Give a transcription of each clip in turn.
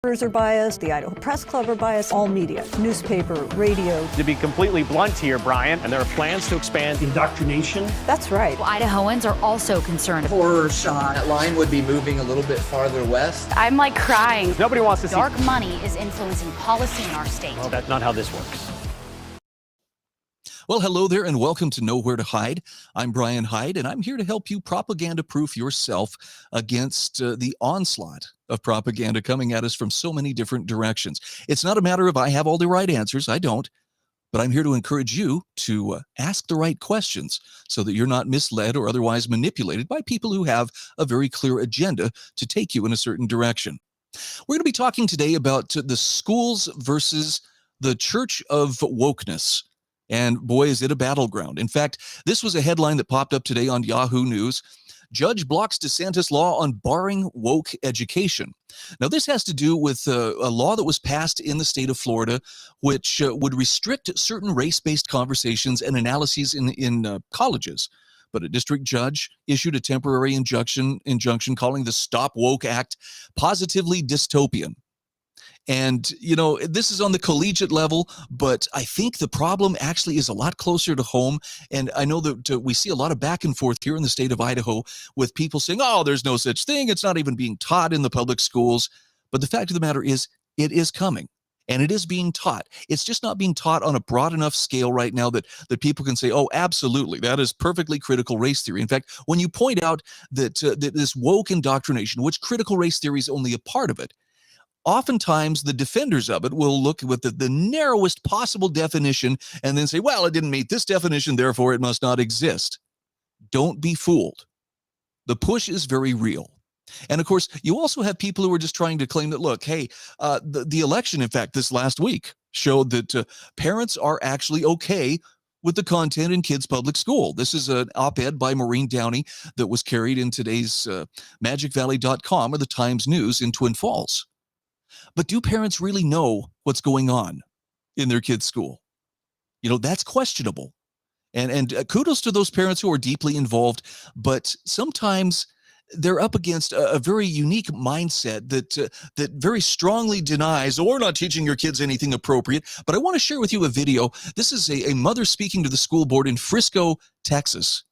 Reporters are biased, the Idaho Press Club are biased, all media, newspaper, radio. To be completely blunt here, Brian, and there are plans to expand indoctrination. That's right. Well, Idahoans are also concerned. Horror shot. That line would be moving a little bit farther west. I'm like crying. Nobody wants to see dark money is influencing policy in our state. Well, that's not how this works. Well, hello there and welcome to Nowhere to Hide. I'm Brian Hyde and I'm here to help you propaganda-proof yourself against the onslaught of propaganda coming at us from so many different directions. It's not a matter of I have all the right answers. I don't. But I'm here to encourage you to ask the right questions so that you're not misled or otherwise manipulated by people who have a very clear agenda to take you in a certain direction. We're going to be talking today about the schools versus the Church of Wokeness. And boy, is it a battleground. In fact, this was a headline that popped up today on Yahoo News. Judge blocks DeSantis law on barring woke education. Now, this has to do with a law that was passed in the state of Florida, which would restrict certain race-based conversations and analyses in colleges. But a district judge issued a temporary injunction calling the Stop Woke Act positively dystopian. And, you know, this is on the collegiate level, but I think the problem actually is a lot closer to home. And I know that we see a lot of back and forth here in the state of Idaho with people saying, oh, there's no such thing. It's not even being taught in the public schools. But the fact of the matter is, it is coming and it is being taught. It's just not being taught on a broad enough scale right now that people can say, oh, absolutely, that is perfectly critical race theory. In fact, when you point out that this woke indoctrination, which critical race theory is only a part of it, oftentimes the defenders of it will look with the narrowest possible definition and then say, well, it didn't meet this definition, therefore it must not exist. Don't be fooled. The push is very real. And of course, you also have people who are just trying to claim that, look, hey, the election, in fact, this last week showed that parents are actually okay with the content in kids' public school. This is an op-ed by Maureen Downey that was carried in today's magicvalley.com or the Times News in Twin Falls. But do parents really know what's going on in their kids' school? You know, that's questionable. And kudos to those parents who are deeply involved, but sometimes they're up against a very unique mindset that very strongly denies, oh, we're not teaching your kids anything appropriate. But I want to share with you a video. This is a mother speaking to the school board in Frisco, Texas.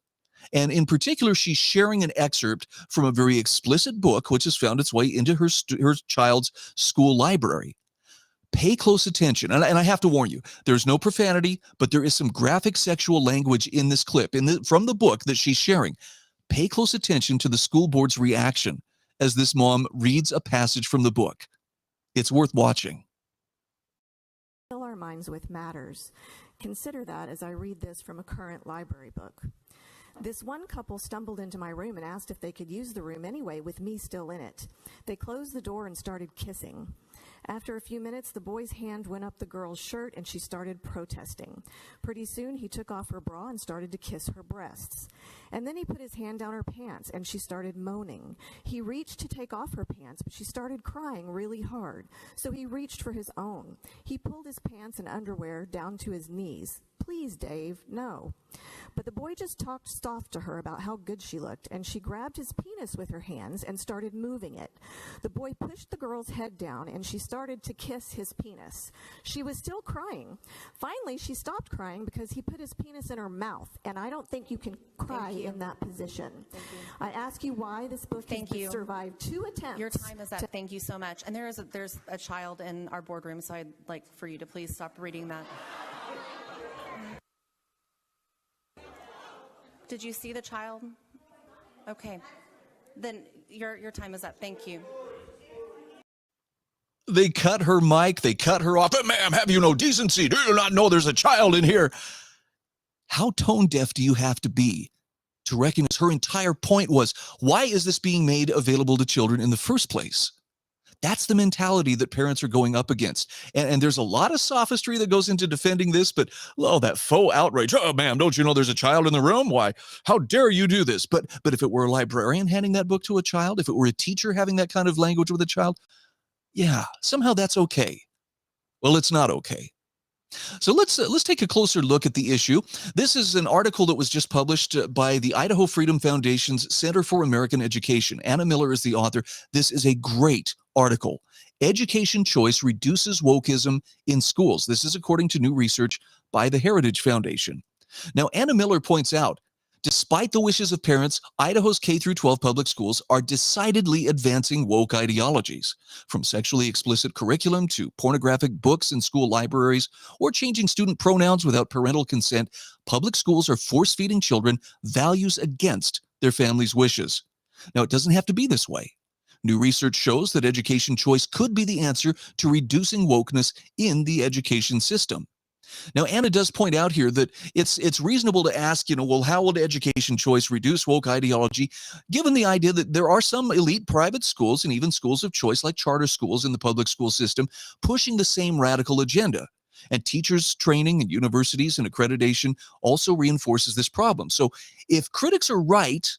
And in particular, she's sharing an excerpt from a very explicit book, which has found its way into her child's school library. Pay close attention. And I have to warn you, there's no profanity, but there is some graphic sexual language in this clip from the book that she's sharing. Pay close attention to the school board's reaction as this mom reads a passage from the book. It's worth watching. Fill our minds with matters. Consider that as I read this from a current library book. This one couple stumbled into my room and asked if they could use the room anyway with me still in it. They closed the door and started kissing. After a few minutes, the boy's hand went up the girl's shirt and she started protesting. Pretty soon, he took off her bra and started to kiss her breasts. And then he put his hand down her pants and she started moaning. He reached to take off her pants, but she started crying really hard. So he reached for his own. He pulled his pants and underwear down to his knees. Please, Dave, no. But the boy just talked soft to her about how good she looked, and she grabbed his penis with her hands and started moving it. The boy pushed the girl's head down, and she started to kiss his penis. She was still crying. Finally, she stopped crying because he put his penis in her mouth, and I don't think you can cry in that position. I ask you why this book has survived 2 attempts. Your time is up. Thank you so much. And there's a child in our boardroom, so I'd like for you to please stop reading that. Did you see the child? Okay. Then your time is up. Thank you. They cut her mic. They cut her off. Ma'am, have you no decency? Do you not know there's a child in here? How tone deaf do you have to be to recognize her entire point was, why is this being made available to children in the first place? That's the mentality that parents are going up against. And there's a lot of sophistry that goes into defending this, but oh, that faux outrage. Oh, ma'am, don't you know there's a child in the room? Why, how dare you do this? But if it were a librarian handing that book to a child, if it were a teacher having that kind of language with a child, yeah, somehow that's okay. Well, it's not okay. So let's take a closer look at the issue. This is an article that was just published by the Idaho Freedom Foundation's Center for American Education. Anna Miller is the author. This is a great article. Education choice reduces wokeism in schools. This is according to new research by the Heritage Foundation. Now, Anna Miller points out, despite the wishes of parents, Idaho's K-12 public schools are decidedly advancing woke ideologies, from sexually explicit curriculum to pornographic books in school libraries or changing student pronouns without parental consent. Public schools are force-feeding children values against their families' wishes. Now, it doesn't have to be this way. New research shows that education choice could be the answer to reducing wokeness in the education system. Now, Anna does point out here that it's reasonable to ask, well, how will education choice reduce woke ideology, given the idea that there are some elite private schools and even schools of choice like charter schools in the public school system pushing the same radical agenda. And teachers training and universities and accreditation also reinforces this problem. So if critics are right,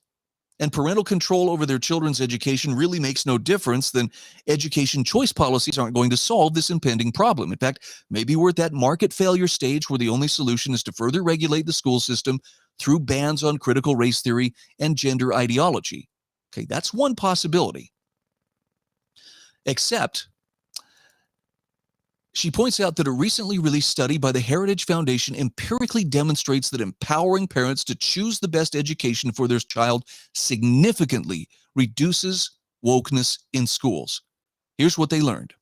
and parental control over their children's education really makes no difference, then education choice policies aren't going to solve this impending problem. In fact, maybe we're at that market failure stage where the only solution is to further regulate the school system through bans on critical race theory and gender ideology. Okay, that's one possibility. Except, she points out that a recently released study by the Heritage Foundation empirically demonstrates that empowering parents to choose the best education for their child significantly reduces wokeness in schools. Here's what they learned.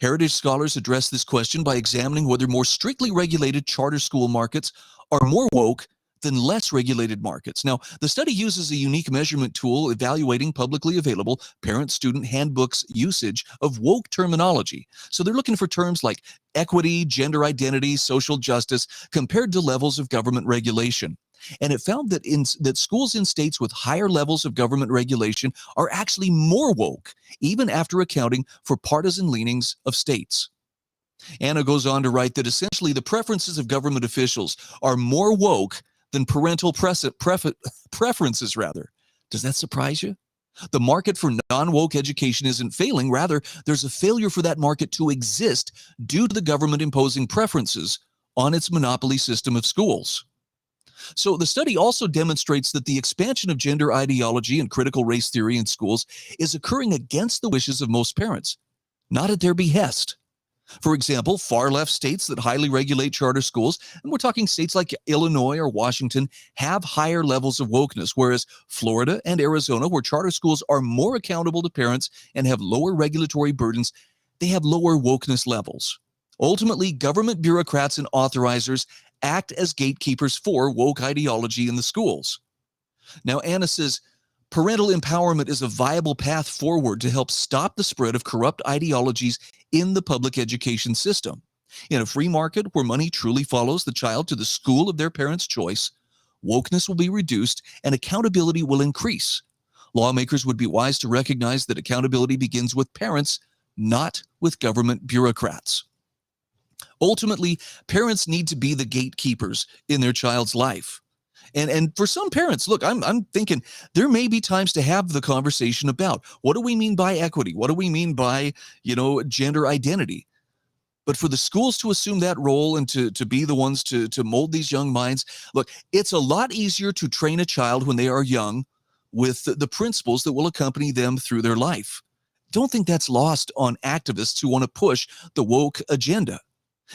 Heritage scholars address this question by examining whether more strictly regulated charter school markets are more woke than less regulated markets. Now, the study uses a unique measurement tool evaluating publicly available parent-student handbooks' usage of woke terminology. So they're looking for terms like equity, gender identity, social justice, compared to levels of government regulation. And it found that schools in states with higher levels of government regulation are actually more woke, even after accounting for partisan leanings of states. Anna goes on to write that essentially the preferences of government officials are more woke than parental preferences, rather. Does that surprise you? The market for non-woke education isn't failing. Rather, there's a failure for that market to exist due to the government imposing preferences on its monopoly system of schools. So the study also demonstrates that the expansion of gender ideology and critical race theory in schools is occurring against the wishes of most parents, not at their behest. For example, far-left states that highly regulate charter schools, and we're talking states like Illinois or Washington, have higher levels of wokeness, whereas Florida and Arizona, where charter schools are more accountable to parents and have lower regulatory burdens, they have lower wokeness levels. Ultimately, government bureaucrats and authorizers act as gatekeepers for woke ideology in the schools. Now, Anna says, parental empowerment is a viable path forward to help stop the spread of corrupt ideologies in the public education system. In a free market where money truly follows the child to the school of their parents' choice, wokeness will be reduced and accountability will increase. Lawmakers would be wise to recognize that accountability begins with parents, not with government bureaucrats. Ultimately, parents need to be the gatekeepers in their child's life. And for some parents, look, I'm thinking there may be times to have the conversation about what do we mean by equity? What do we mean by, gender identity? But for the schools to assume that role and to be the ones to mold these young minds, look, it's a lot easier to train a child when they are young with the principles that will accompany them through their life. Don't think that's lost on activists who want to push the woke agenda.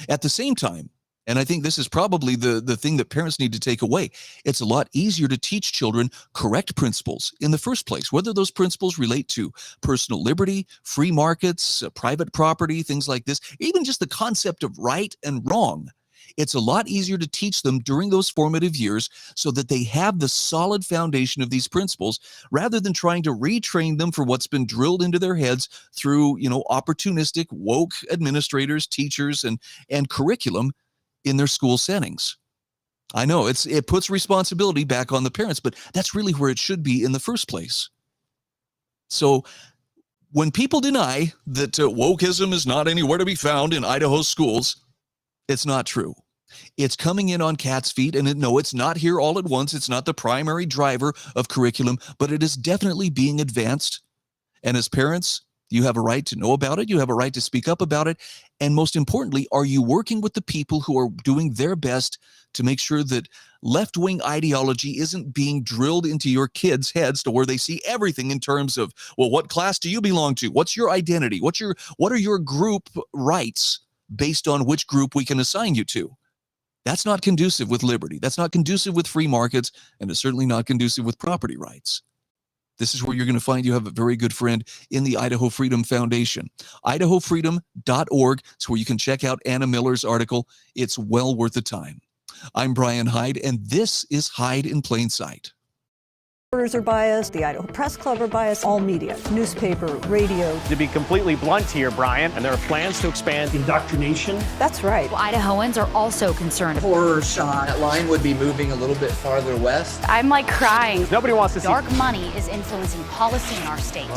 At the same time, and I think this is probably the thing that parents need to take away, it's a lot easier to teach children correct principles in the first place, whether those principles relate to personal liberty, free markets, private property, things like this, even just the concept of right and wrong. It's a lot easier to teach them during those formative years so that they have the solid foundation of these principles rather than trying to retrain them for what's been drilled into their heads through, opportunistic woke administrators, teachers, and curriculum in their school settings. I know it puts responsibility back on the parents, but that's really where it should be in the first place. So when people deny that wokeism is not anywhere to be found in Idaho schools, it's not true. It's coming in on cat's feet, and no, it's not here all at once. It's not the primary driver of curriculum, but it is definitely being advanced. And as parents, You have a right to know about it. You have a right to speak up about it. And most importantly, are you working with the people who are doing their best to make sure that left-wing ideology isn't being drilled into your kids' heads to where they see everything in terms of, well, what class do you belong to? What's your identity? What are your group rights based on which group we can assign you to? That's not conducive with liberty. That's not conducive with free markets, and it's certainly not conducive with property rights. This is where you're going to find you have a very good friend in the Idaho Freedom Foundation. IdahoFreedom.org. It's where you can check out Anna Miller's article. It's well worth the time. I'm Brian Hyde, and this is Hyde in Plain Sight. Reporters are biased, the Idaho Press Club are biased, all media, newspaper, radio. To be completely blunt here, Brian, and there are plans to expand Indoctrination. That's right. Idahoans are also concerned. Horror shot. That line would be moving a little bit farther west. I'm like crying. Nobody wants to see Dark money is influencing policy in our state.